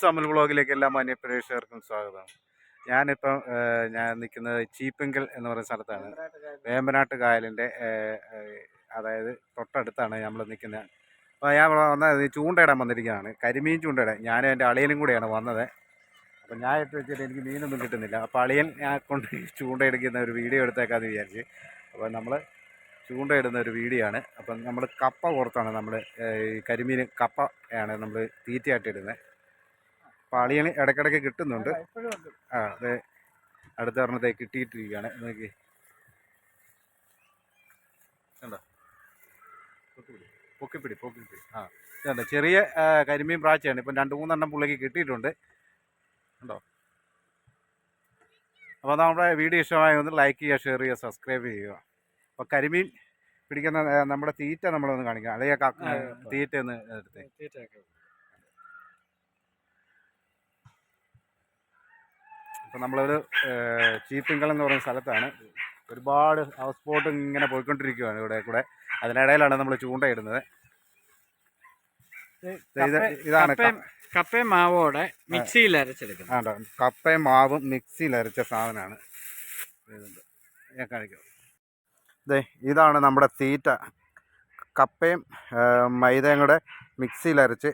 സമൽ വ്ളോഗിലേക്ക് എല്ലാ മാന്യ പ്രേക്ഷകർക്കും സ്വാഗതം. ഞാനിപ്പം ഞാൻ നിൽക്കുന്നത് ചീപ്പിങ്കൽ എന്ന് പറയുന്ന സ്ഥലത്താണ്. വേമ്പനാട്ട് കായലിൻ്റെ അതായത് തൊട്ടടുത്താണ് നമ്മൾ നിൽക്കുന്നത്. അപ്പോൾ ഞാൻ ഇവിടെ വന്നത് ചൂണ്ടയിടാൻ വന്നിരിക്കുകയാണ്. കരിമീൻ ചൂണ്ടയിടാൻ ഞാനും എൻ്റെ അളിയനും കൂടിയാണ് വന്നത്. അപ്പോൾ ഞാൻ ഇട്ട് വെച്ചിട്ട് എനിക്ക് മീനൊന്നും കിട്ടുന്നില്ല. അപ്പോൾ അളിയൻ ഞാൻ കൊണ്ട് ചൂണ്ടയെടുക്കുന്ന ഒരു വീഡിയോ എടുത്തേക്കാന്ന് വിചാരിച്ച്. അപ്പോൾ നമ്മൾ ചൂണ്ടയിടുന്ന ഒരു വീഡിയോ ആണ്. അപ്പം നമ്മൾ കപ്പ പുറത്താണ് നമ്മൾ ഈ കരിമീൻ കപ്പയാണ് നമ്മൾ തീറ്റയായിട്ട് ഇടുന്നത്. അപ്പോൾ അളിയന് ഇടയ്ക്കിടയ്ക്ക് കിട്ടുന്നുണ്ട്. അതെ, അടുത്ത പറഞ്ഞതേ കിട്ടിയിട്ടിരിക്കുകയാണ്. നോക്കി കണ്ടോ, പൊക്കിപ്പിടി. ഇതുണ്ട് ചെറിയ കരിമീൻ പ്രാച്ചയാണ്. ഇപ്പം 2-3 പുള്ളിക്ക് കിട്ടിയിട്ടുണ്ട് കണ്ടോ. അപ്പോൾ നമ്മുടെ വീഡിയോ ഇഷ്ടമായി ഒന്ന് ലൈക്ക് ചെയ്യുക, ഷെയർ ചെയ്യുക, സബ്സ്ക്രൈബ് ചെയ്യുക. അപ്പോൾ കരിമീൻ പിടിക്കുന്ന നമ്മുടെ തീറ്റ നമ്മളൊന്ന് കാണിക്കാം. അല്ലെങ്കിൽ തീറ്റ ഒന്ന് എടുത്തേ. അപ്പോൾ നമ്മളൊരു ചീപ്പിങ്കൽ എന്ന് പറയുന്ന സ്ഥലത്താണ്. ഒരുപാട് ഹൗസ് ബോട്ട് ഇങ്ങനെ പോയിക്കൊണ്ടിരിക്കുകയാണ് ഇവിടെ കൂടെ. അതിനിടയിലാണ് നമ്മൾ ചൂണ്ടയിടുന്നത്. ഇതാണ് കപ്പയും മാവോടെ മിക്സിയിൽ അരച്ചെടുക്കുന്നത്. കപ്പയും മാവും മിക്സിയിൽ അരച്ച സാധനമാണ്. ഞാൻ കാണിക്കാം. ഇതാണ് നമ്മുടെ തീറ്റ. കപ്പയും മൈദയും കൂടെ മിക്സിയിൽ അരച്ച്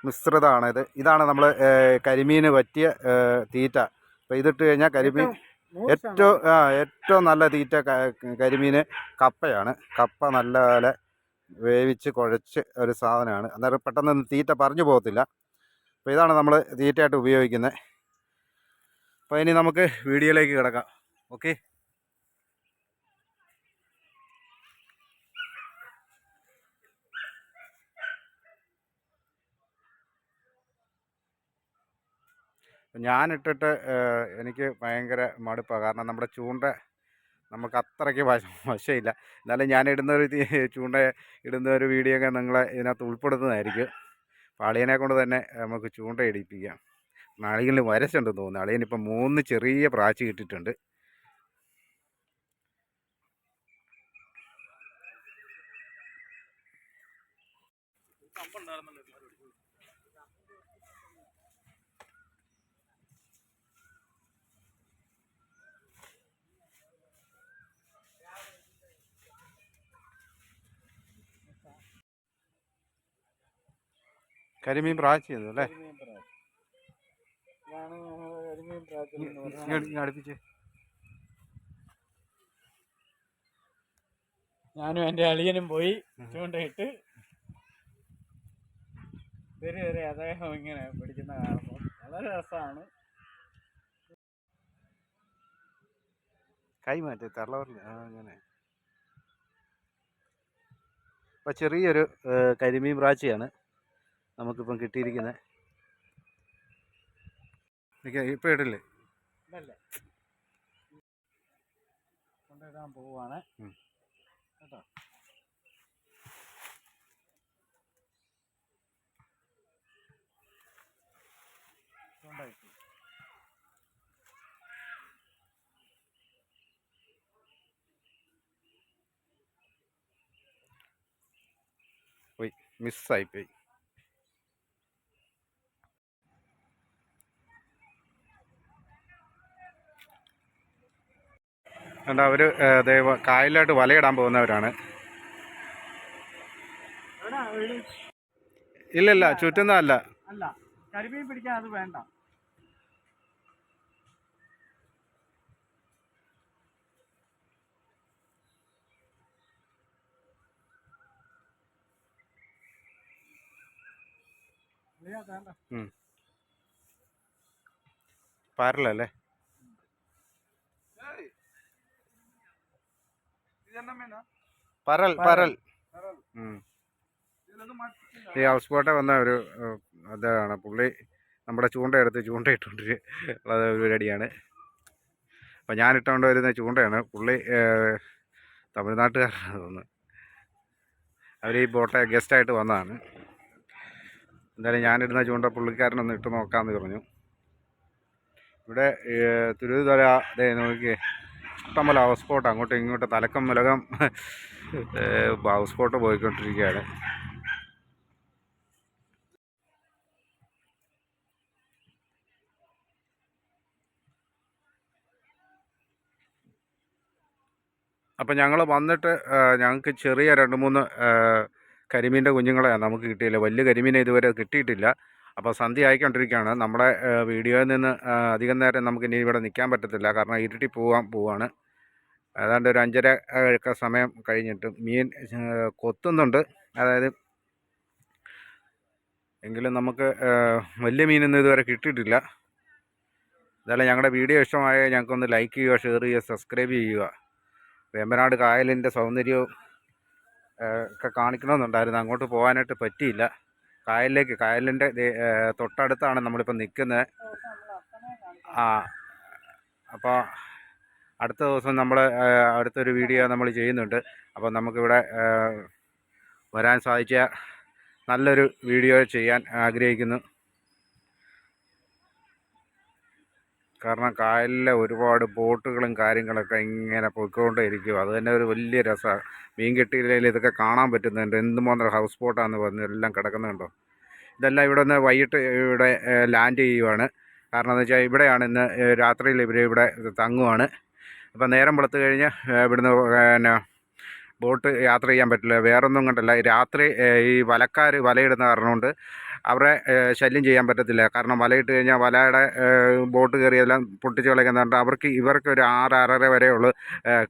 മിശ്രിതമാണിത്. ഇതാണ് നമ്മൾ കരിമീന് പറ്റിയ തീറ്റ. അപ്പോൾ ഇതിട്ട് കഴിഞ്ഞാൽ കരിമീൻ ഏറ്റവും നല്ല തീറ്റ കരിമീന് കപ്പയാണ്. കപ്പ നല്ലപോലെ വേവിച്ച് കുഴച്ച് ഒരു സാധനമാണ്. അന്നേരം പെട്ടെന്ന് തീറ്റ പറഞ്ഞു പോകത്തില്ല. അപ്പോൾ ഇതാണ് നമ്മൾ തീറ്റയായിട്ട് ഉപയോഗിക്കുന്നത്. അപ്പോൾ ഇനി നമുക്ക് വീഡിയോയിലേക്ക് കിടക്കാം. ഓക്കെ. ഞാനിട്ടിട്ട് എനിക്ക് ഭയങ്കര മടുപ്പാണ്. കാരണം നമ്മുടെ ചൂണ്ട നമുക്ക് അത്രയ്ക്ക് വശമില്ല. എന്നാലും ഞാൻ ചൂണ്ട ഇടുന്ന ഒരു വീഡിയോ ഒക്കെ നിങ്ങളെ ഇതിനകത്ത് ഉൾപ്പെടുത്തുന്നതായിരിക്കും. അളിയനെ കൊണ്ട് തന്നെ നമുക്ക് ചൂണ്ട ഇടിപ്പിക്കാം. അളിയനിൽ വരച്ചുണ്ടെന്ന് തോന്നുന്നു. അളിയനിപ്പം 3 ചെറിയ പ്രാച്ച് കിട്ടിയിട്ടുണ്ട്. കരിമീൻ പ്രാച്ച് ചെയ്തു അല്ലേ? അടുപ്പിച്ച് ഞാനും എൻ്റെ അളിയനും പോയി ചൂണ്ടയിട്ട് വരെ അദ്ദേഹം ഇങ്ങനെ പിടിക്കുന്ന കാണുമ്പോൾ വളരെ രസമാണ്. കൈ മാറ്റി തള്ളവരില്ല അങ്ങനെ. അപ്പോൾ ചെറിയൊരു കരിമീൻ പ്രാച്ചയാണ് നമുക്കിപ്പം കിട്ടിയിരിക്കുന്നത്. ഇപ്പം ഇടില്ലേ? കൊണ്ടിടാൻ പോവാണ് കേട്ടോ. പോയി മിസ്സായിപ്പോയി. കണ്ട അവർ കായലിലോട്ട് വലയിടാൻ പോകുന്നവരാണ്. ഇല്ലല്ല, ചുറ്റുന്നതല്ല. അല്ല, കരിമീൻ പിടിക്കാൻ അത് വേണ്ട. പാരലല്ലേ? പരൽ. ഈ ഹൗസ് ബോട്ടെ വന്ന ഒരു അതാണ് പുള്ളി. നമ്മുടെ ചൂണ്ടയെടുത്ത് ചൂണ്ടയിട്ടുള്ള പരിപാടിയാണ്. അപ്പം ഞാനിട്ടുകൊണ്ട് വരുന്ന ചൂണ്ടയാണ്. പുള്ളി തമിഴ്നാട്ടുകാരാണ് തോന്നുന്നു. അവർ ഈ ബോട്ടെ ഗസ്റ്റായിട്ട് വന്നതാണ്. എന്തായാലും ഞാനിടുന്ന ചൂണ്ട പുള്ളിക്കാരനൊന്ന് ഇട്ട് നോക്കാമെന്ന് പറഞ്ഞു. ഇവിടെ തിരുവനന്തപുര നോക്കിയേ, ഇഷ്ടംപോലെ ഹൗസ് ബോട്ട് അങ്ങോട്ടും ഇങ്ങോട്ടും തലക്കം മുലകം ഹൗസ് ബോട്ട് പോയിക്കൊണ്ടിരിക്കുകയാണ്. അപ്പം ഞങ്ങൾ വന്നിട്ട് ഞങ്ങൾക്ക് ചെറിയ 2-3 കരിമീൻ്റെ കുഞ്ഞുങ്ങളെയാണ് നമുക്ക് കിട്ടിയില്ല. വലിയ കരിമീനെ ഇതുവരെ കിട്ടിയിട്ടില്ല. അപ്പോൾ സന്ധ്യ ആയിക്കൊണ്ടിരിക്കുകയാണ്. നമ്മുടെ വീഡിയോയിൽ നിന്ന് അധികം നേരം നമുക്ക് ഇനി ഇവിടെ നിൽക്കാൻ പറ്റത്തില്ല. കാരണം ഇരുട്ടി പോവാണ്. ഏതാണ്ട് ഒരു 5:30 ഒക്കെ സമയം കഴിഞ്ഞിട്ട് മീൻ കൊത്തുന്നുണ്ട്. അതായത് എങ്കിലും നമുക്ക് വലിയ മീനൊന്നും ഇതുവരെ കിട്ടിയിട്ടില്ല. എന്തായാലും ഞങ്ങളുടെ വീഡിയോ ഇഷ്ടമായ ഞങ്ങൾക്കൊന്ന് ലൈക്ക് ചെയ്യുക, ഷെയർ ചെയ്യുക, സബ്സ്ക്രൈബ് ചെയ്യുക. വേമ്പനാട് കായലിൻ്റെ സൗന്ദര്യവും ഒക്കെ കാണിക്കണമെന്നുണ്ടായിരുന്നു. അങ്ങോട്ട് പോകാനായിട്ട് പറ്റിയില്ല. കായലിൻ്റെ തൊട്ടടുത്താണ് നമ്മളിപ്പോൾ നിൽക്കുന്നത്. അപ്പോൾ അടുത്ത ദിവസം നമ്മൾ അടുത്തൊരു വീഡിയോ നമ്മൾ ചെയ്യുന്നുണ്ട്. അപ്പോൾ നമുക്കിവിടെ വരാൻ സാധിച്ച നല്ലൊരു വീഡിയോ ചെയ്യാൻ ആഗ്രഹിക്കുന്നു. കാരണം കായലിലെ ഒരുപാട് ബോട്ടുകളും കാര്യങ്ങളൊക്കെ ഇങ്ങനെ പോയിക്കൊണ്ടേ ഇരിക്കും. അത് തന്നെ ഒരു വലിയ രസമാണ്. മീൻ കിട്ടിയില്ലെങ്കിൽ ഇതൊക്കെ കാണാൻ പറ്റുന്നുണ്ട്. എന്തുമാത്രം ഹൗസ് ബോട്ടാണെന്ന് പറഞ്ഞ് എല്ലാം കിടക്കുന്നുണ്ടോ. ഇതെല്ലാം ഇവിടെ നിന്ന് വൈകിട്ട് ഇവിടെ ലാൻഡ് ചെയ്യുവാണ്. കാരണം എന്ന് വെച്ചാൽ ഇവിടെയാണ് ഇന്ന് രാത്രിയിൽ ഇവിടെ തങ്ങുവാണ്. അപ്പം നേരം വെളുത്ത് കഴിഞ്ഞ് ഇവിടുന്ന് പിന്നെ ബോട്ട് യാത്ര ചെയ്യാൻ പറ്റില്ല. വേറൊന്നും കൊണ്ടല്ല, രാത്രി ഈ വലക്കാർ വലയിടുന്ന കാരണം കൊണ്ട് അവരെ ശല്യം ചെയ്യാൻ പറ്റത്തില്ല. കാരണം വലയിട്ട് കഴിഞ്ഞാൽ വലയുടെ ബോട്ട് കയറി എല്ലാം പൊട്ടിച്ച് കളയുന്നുണ്ട്. ഇവർക്ക് ഒരു 6-6:30 വരെ ഉള്ളൂ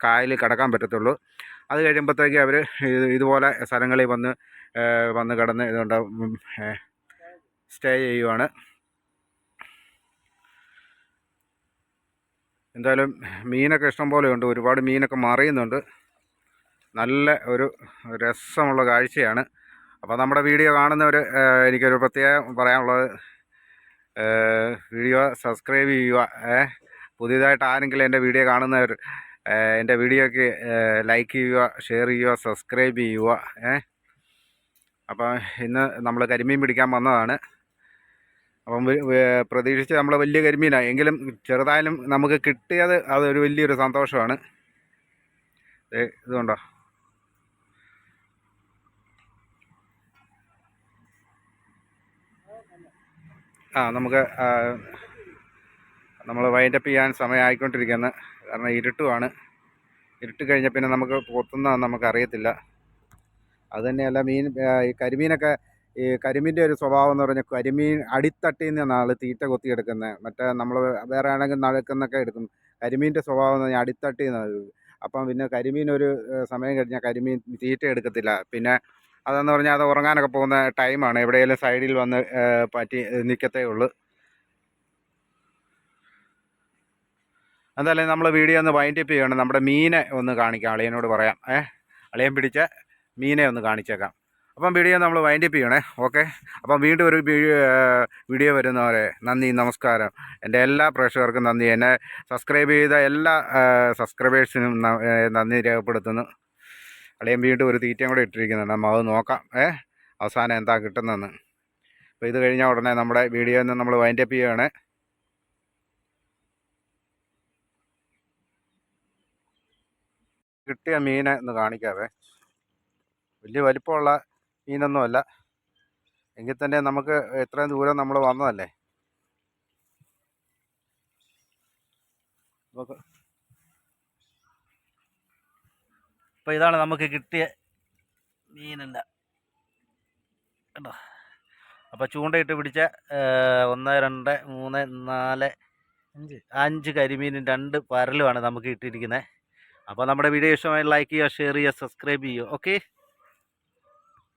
കായലിൽ കിടക്കാൻ പറ്റത്തുള്ളൂ. അത് കഴിയുമ്പോഴത്തേക്ക് അവർ ഇതുപോലെ സ്ഥലങ്ങളിൽ വന്ന് കിടന്ന് ഇതുകൊണ്ട് സ്റ്റേ ചെയ്യുവാണ്. എന്തായാലും മീനൊക്കെ ഇഷ്ടം പോലെ ഉണ്ട്. ഒരുപാട് മീനൊക്കെ മറിയുന്നുണ്ട്. നല്ല ഒരു രസമുള്ള കാഴ്ചയാണ്. അപ്പോൾ നമ്മുടെ വീഡിയോ കാണുന്നവർ എനിക്കൊരു പ്രത്യേകം പറയാനുള്ളത്, വീഡിയോ സബ്സ്ക്രൈബ് ചെയ്യുക. പുതിയതായിട്ട് ആരെങ്കിലും എൻ്റെ വീഡിയോ കാണുന്നവർ എൻ്റെ വീഡിയോയ്ക്ക് ലൈക്ക് ചെയ്യുക, ഷെയർ ചെയ്യുക, സബ്സ്ക്രൈബ് ചെയ്യുക. അപ്പം ഇന്ന് നമ്മൾ കരിമീൻ പിടിക്കാൻ വന്നതാണ്. അപ്പം പ്രതീക്ഷിച്ച് നമ്മൾ വലിയ കരിമീനാണ്, എങ്കിലും ചെറുതായാലും നമുക്ക് കിട്ടിയത് അതൊരു വലിയൊരു സന്തോഷമാണ്. ഇതുകൊണ്ടോ നമുക്ക് നമ്മൾ വൈൻഡപ്പ് ചെയ്യാൻ സമയമായിക്കൊണ്ടിരിക്കുന്നത്. കാരണം ഇരുട്ടുമാണ്. ഇരുട്ട് കഴിഞ്ഞാൽ പിന്നെ നമുക്ക് കൊത്തുന്നതെന്ന് നമുക്കറിയത്തില്ല. അതുതന്നെയല്ല ഈ കരിമീനൊക്കെ, ഈ കരിമീൻ്റെ ഒരു സ്വഭാവം എന്ന് പറഞ്ഞാൽ കരിമീൻ അടിത്തട്ടിൽ നിന്നാണ് തീറ്റ കൊത്തിയെടുക്കുന്നത്. മറ്റേ നമ്മൾ വേറെ ആണെങ്കിൽ നടുക്കെന്നൊക്കെ എടുക്കും. കരിമീൻ്റെ സ്വഭാവം എന്ന് പറഞ്ഞാൽ അടിത്തട്ടിൽ നിന്നാണ്. അപ്പം പിന്നെ കരിമീൻ ഒരു സമയം കഴിഞ്ഞാൽ കരിമീൻ തീറ്റ എടുക്കത്തില്ല. പിന്നെ അതെന്ന് പറഞ്ഞാൽ അത് ഉറങ്ങാനൊക്കെ പോകുന്ന ടൈമാണ്. എവിടെയെങ്കിലും സൈഡിൽ വന്ന് പറ്റി നിൽക്കത്തേ ഉള്ളൂ. എന്തായാലും നമ്മൾ വീഡിയോ ഒന്ന് വൈൻഡപ്പ് ചെയ്യണം. നമ്മുടെ മീനെ ഒന്ന് കാണിക്കാം, അളിയനോട് പറയാം. അളിയൻ പിടിച്ച മീനെ ഒന്ന് കാണിച്ചേക്കാം. അപ്പം വീഡിയോ നമ്മൾ വൈൻഡപ്പ് ചെയ്യണേ. ഓക്കെ. അപ്പം വീണ്ടും ഒരു വീഡിയോ വരുന്നവരെ നന്ദി, നമസ്കാരം. എൻ്റെ എല്ലാ പ്രേക്ഷകർക്കും നന്ദി. എന്നെ സബ്സ്ക്രൈബ് ചെയ്ത എല്ലാ സബ്സ്ക്രൈബേഴ്സിനും നന്ദി രേഖപ്പെടുത്തുന്നു. അളിയൻ വീണ്ടും ഒരു തീറ്റയും കൂടെ ഇട്ടിരിക്കുന്നുണ്ട്. നമ്മൾ അത് നോക്കാം അവസാനം എന്താ കിട്ടുന്നതെന്ന്. അപ്പോൾ ഇത് കഴിഞ്ഞാൽ ഉടനെ നമ്മുടെ വീഡിയോ ഒന്ന് നമ്മൾ വൈൻഡപ്പ് ചെയ്യുകയാണ്. കിട്ടിയ മീനെ ഒന്ന് കാണിക്കാവേ. വലിയ വലിപ്പമുള്ള മീനൊന്നുമല്ല, എങ്കിൽ തന്നെ നമുക്ക് എത്രയും ദൂരം നമ്മൾ വന്നതല്ലേ. അപ്പോൾ ഇതാണ് നമുക്ക് കിട്ടിയ മീനല്ല കേട്ടോ. അപ്പോൾ ചൂണ്ടയിട്ട് പിടിച്ച 1 2 3 4 5 കരിമീനും 2 പരലുമാണ് നമുക്ക് കിട്ടിയിരിക്കുന്നത്. അപ്പോൾ നമ്മുടെ വീഡിയോ ഇഷ്ടമായി ലൈക്ക് ചെയ്യുക, ഷെയർ ചെയ്യുക, സബ്സ്ക്രൈബ് ചെയ്യുക. ഓക്കെ.